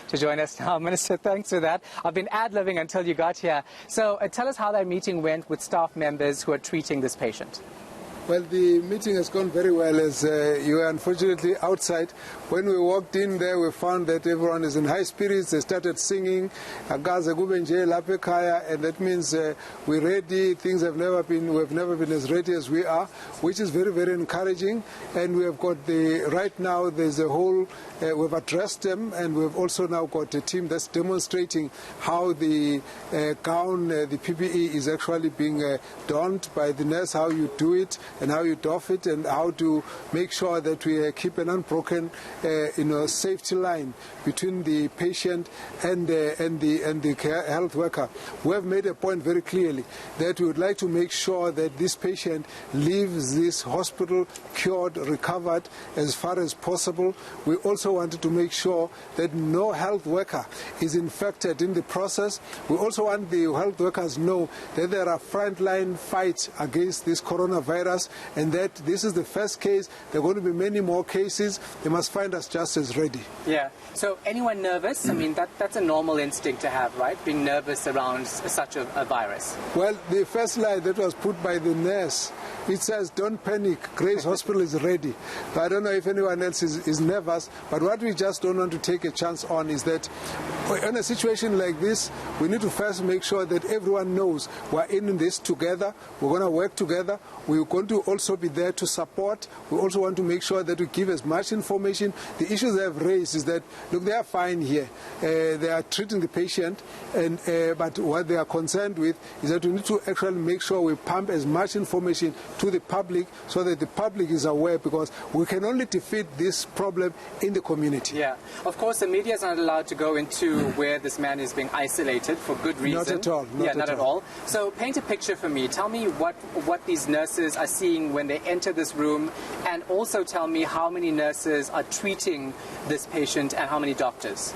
to join us now. Minister, thanks for that. I've been ad-libbing until you got here. So tell us how that meeting went with staff members who are treating this patient. Well, the meeting has gone very well, as you were unfortunately outside. When we walked in there, we found that everyone is in high spirits. They started singing, and that means we're ready. Things have never been, we've never been as ready as we are, which is very, very encouraging. And we have got right now there's a whole, we've addressed them, and we've also now got a team that's demonstrating how the gown, the PPE is actually being donned by the nurse, how you do it, and how you doff it, and how to make sure that we keep an unbroken safety line between the patient and the health worker. We have made a point very clearly that we would like to make sure that this patient leaves this hospital cured, recovered as far as possible. We also wanted to make sure that no health worker is infected in the process. We also want the health workers to know that there are frontline fights against this coronavirus, and that this is the first case. There are going to be many more cases. They must find us just as ready. Yeah. So anyone nervous? I mean, that's a normal instinct to have, right? Being nervous around such a virus. Well, the first line that was put by the nurse, it says, "Don't panic, Grace Hospital is ready." But I don't know if anyone else is nervous, but what we just don't want to take a chance on is that in a situation like this, we need to first make sure that everyone knows we're in this together, we're going to work together, we're going to also be there to support. We also want to make sure that we give as much information. The issues they have raised is that, look, they are fine here. They are treating the patient, but what they are concerned with is that we need to actually make sure we pump as much information to the public so that the public is aware, because we can only defeat this problem in the community. Yeah. Of course, the media is not allowed to go into where this man is being isolated for good reason. Not at all. Not at all. So paint a picture for me. Tell me what these nurses are seeing when they enter this room, and also tell me how many nurses are treating this patient and how many doctors.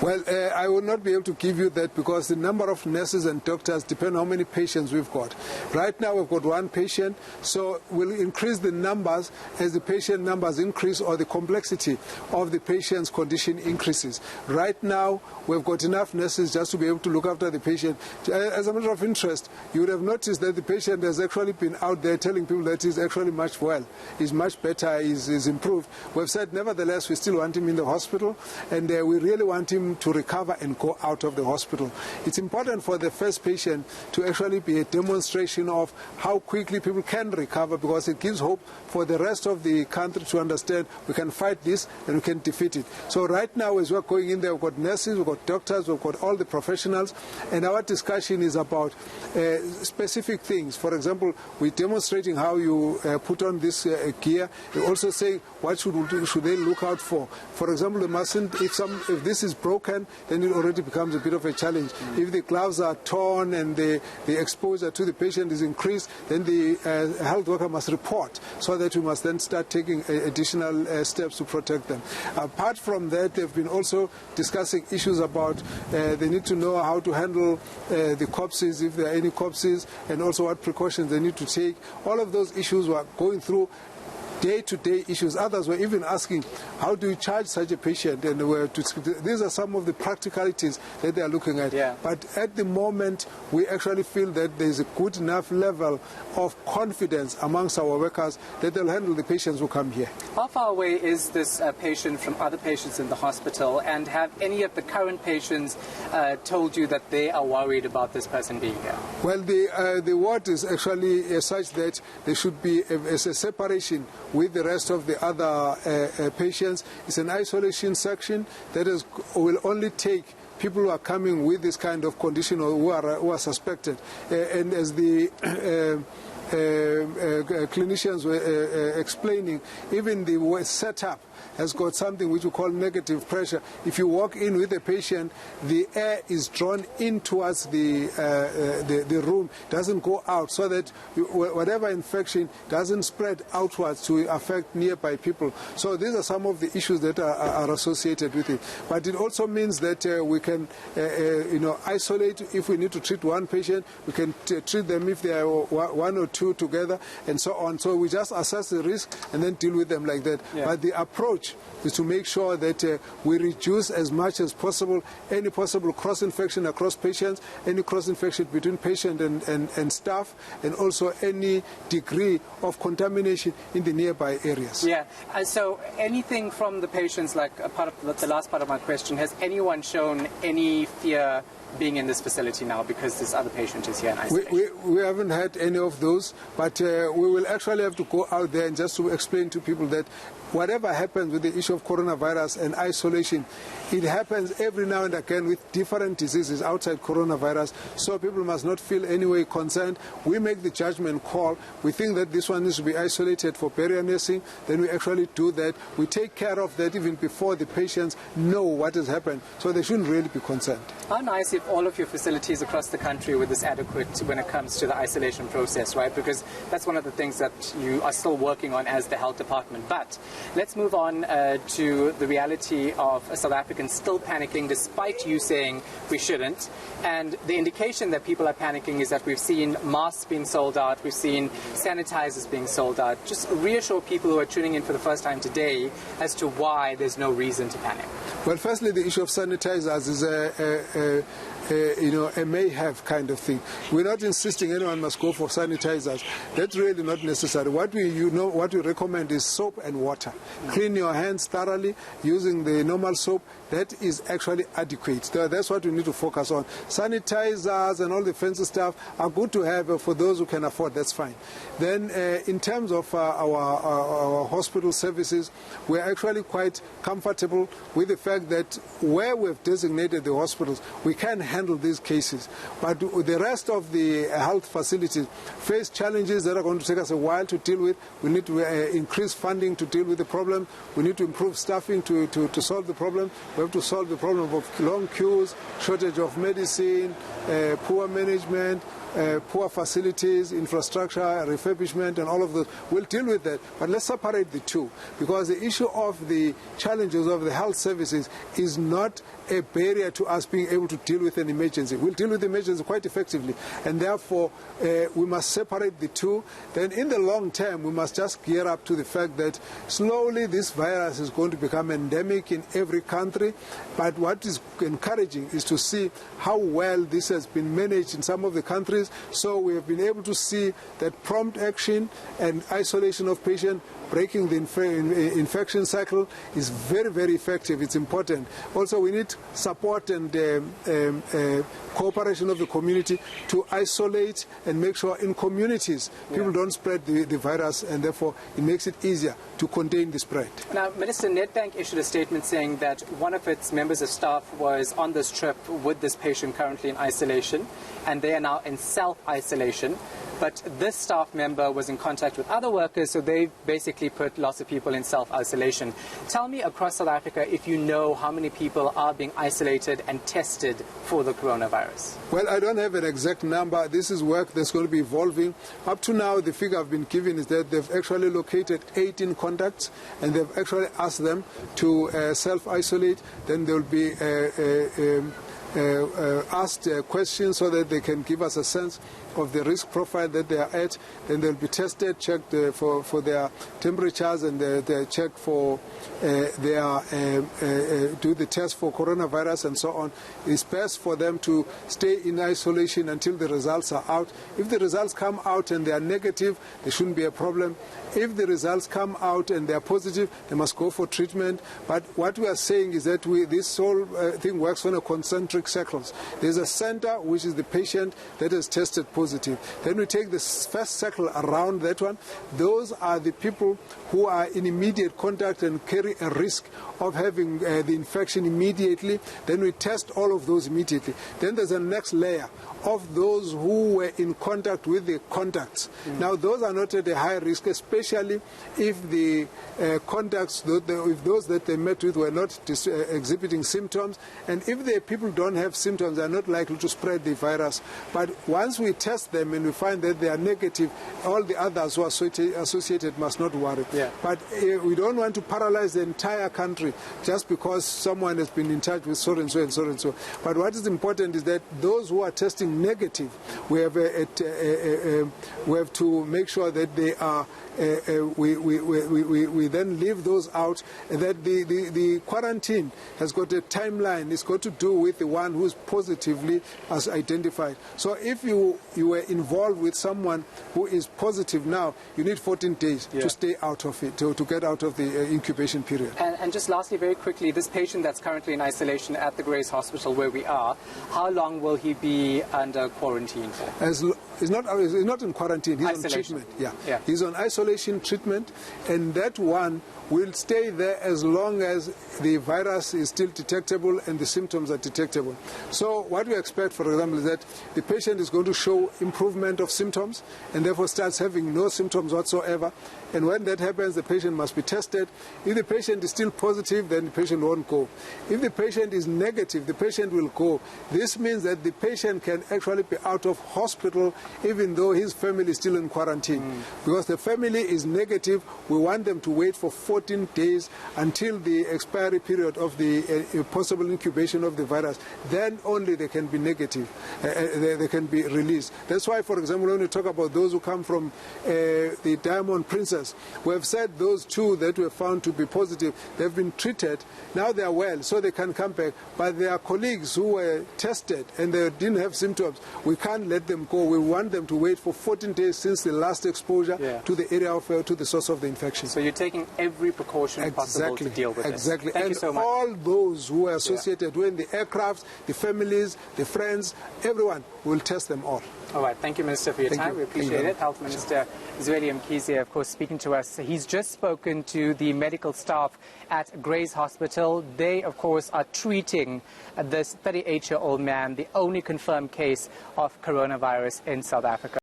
Well, I will not be able to give you that, because the number of nurses and doctors depend on how many patients we've got. Right now we've got one patient, so we'll increase the numbers as the patient numbers increase or the complexity of the patient's condition increases. Right now we've got enough nurses just to be able to look after the patient. As a matter of interest, you would have noticed that the patient has actually been out there telling people that he's actually much well, he's much better, he's improved. We've said nevertheless we still want him in the hospital, and we really want him to recover and go out of the hospital. It's important for the first patient to actually be a demonstration of how quickly people can recover, because it gives hope for the rest of the country to understand we can fight this and we can defeat it. So right now, as we're going in there, we've got nurses, we've got doctors, we've got all the professionals, and our discussion is about specific things. For example, we're demonstrating how you put on this gear. We're also saying what should they look out for. For example, they mustn't, if this is broken, then it already becomes a bit of a challenge. If the gloves are torn and the exposure to the patient is increased, then the health worker must report, so that we must then start taking additional steps to protect them. Apart from that, they've been also discussing issues about they need to know how to handle the corpses, if there are any corpses, and also what precautions they need to take. All of those issues were going through day-to-day issues. Others were even asking, how do you charge such a patient? And these are some of the practicalities that they are looking at. Yeah. But at the moment, we actually feel that there's a good enough level of confidence amongst our workers that they'll handle the patients who come here. How far away is this patient from other patients in the hospital? And have any of the current patients told you that they are worried about this person being here? Well, the ward is actually such that there should be a separation with the rest of the other patients. It's an isolation section that will only take people who are coming with this kind of condition or who are suspected. And as the clinicians were explaining, even the setup has got something which we call negative pressure. If you walk in with a patient, the air is drawn in towards the room, doesn't go out, so that whatever infection doesn't spread outwards to affect nearby people. So these are some of the issues that are associated with it. But it also means that we can isolate. If we need to treat one patient, we can treat them if they are one or two together, and so on. So we just assess the risk and then deal with them like that. Yeah. But the approach approach is to make sure that we reduce as much as possible any possible cross-infection across patients, any cross-infection between patient and staff, and also any degree of contamination in the nearby areas. Yeah, and so anything from the patients, like a part of the last part of my question, has anyone shown any fear being in this facility now because this other patient is here in isolation? We haven't had any of those, but we will actually have to go out there and just to explain to people that whatever happens with the issue of coronavirus and isolation, it happens every now and again with different diseases outside coronavirus, so people must not feel any way concerned. We make the judgment call. We think that this one needs to be isolated for barrier nursing, then we actually do that. We take care of that even before the patients know what has happened, so they shouldn't really be concerned. How nice if all of your facilities across the country were this adequate when it comes to the isolation process, right? Because that's one of the things that you are still working on as the health department. But let's move on to the reality of South Africans still panicking despite you saying we shouldn't. And the indication that people are panicking is that we've seen masks being sold out, we've seen sanitizers being sold out. Just reassure people who are tuning in for the first time today as to why there's no reason to panic. Well, firstly, the issue of sanitizers is a may-have kind of thing. We're not insisting anyone must go for sanitizers. That's really not necessary. What we recommend is soap and water. Clean your hands thoroughly using the normal soap. That is actually adequate. That's what we need to focus on. Sanitizers and all the fancy stuff are good to have for those who can afford. That's fine. Then in terms of our hospital services, we're actually quite comfortable with the fact that where we've designated the hospitals, we can handle these cases. But the rest of the health facilities face challenges that are going to take us a while to deal with. We need to increase funding to deal with the problem. We need to improve staffing to solve the problem. We have to solve the problem of long queues, shortage of medicine, poor management, poor facilities, infrastructure, refurbishment, and all of those. We'll deal with that, but let's separate the two, because the issue of the challenges of the health services is not a barrier to us being able to deal with an emergency. We'll deal with the emergency quite effectively, and therefore we must separate the two. Then in the long term, we must just gear up to the fact that slowly this virus is going to become endemic in every country, but what is encouraging is to see how well this has been managed in some of the countries. So we have been able to see that prompt action and isolation of patients, breaking the infection cycle, is very, very effective. It's important. Also, we need support and cooperation of the community to isolate and make sure in communities people don't spread the virus, and therefore it makes it easier to contain the spread. Now, Minister, Nedbank issued a statement saying that one of its members of staff was on this trip with this patient currently in isolation, and they are now in self-isolation. But this staff member was in contact with other workers, so they basically put lots of people in self-isolation. Tell me across South Africa if you know how many people are being isolated and tested for the coronavirus. Well, I don't have an exact number. This is work that's going to be evolving. Up to now, the figure I've been given is that they've actually located 18 contacts, and they've actually asked them to self-isolate. Then they'll be asked questions so that they can give us a sense of the risk profile that they are at. Then they'll be tested, checked for their temperatures, and they're checked for do the test for coronavirus and so on. It's best for them to stay in isolation until the results are out. If the results come out and they are negative, there shouldn't be a problem. If the results come out and they are positive, they must go for treatment. But what we are saying is that this whole thing works on a concentric circles. There's a center, which is the patient that has tested positive. Then we take the first circle around that one. Those are the people who are in immediate contact and carry a risk of having the infection immediately. Then we test all of those immediately. Then there's a next layer of those who were in contact with the contacts. Now, those are not at a high risk, especially if the contacts, if those that they met with were not exhibiting symptoms. And if the people don't have symptoms, they're not likely to spread the virus. But once we test test them and we find that they are negative, all the others who are associated must not worry. Yeah. But we don't want to paralyze the entire country just because someone has been in touch with so and so and so and so. But what is important is that those who are testing negative, we have to make sure that they are. We then leave those out, and that the quarantine has got a timeline. It's got to do with the one who's positively as identified. So if you were involved with someone who is positive now, you need 14 days to stay out of it, to get out of the incubation period. And just lastly, very quickly, this patient that's currently in isolation at the Grace Hospital where we are, how long will he be under quarantine for? He's not in quarantine, he's isolation. on treatment. Yeah. He's on isolation treatment, and that one will stay there as long as the virus is still detectable and the symptoms are detectable. So what we expect, for example, is that the patient is going to show improvement of symptoms and therefore starts having no symptoms whatsoever. And when that happens, the patient must be tested. If the patient is still positive, then the patient won't go. If the patient is negative, the patient will go. This means that the patient can actually be out of hospital even though his family is still in quarantine. Because the family is negative, we want them to wait for 14 days until the expiry period of the possible incubation of the virus. Then only they can be negative, they can be released. That's why, for example, when we talk about those who come from the Diamond Princess, we have said those two that were found to be positive, they've been treated, now they are well, so they can come back. But their colleagues who were tested and they didn't have symptoms, we can't let them go. We want them to wait for 14 days since the last exposure to the area of, to the source of the infection. So you're taking every precaution possible to deal with this. Exactly. Thank you so much. All those who are associated with the aircraft, the families, the friends, everyone, will test them all. All right. Thank you, Minister, for your time. We appreciate it. Health Minister Zweli Mkhize, of course, speaking to us. He's just spoken to the medical staff at Grace Hospital. They, of course, are treating this 38-year-old man, the only confirmed case of coronavirus in South Africa.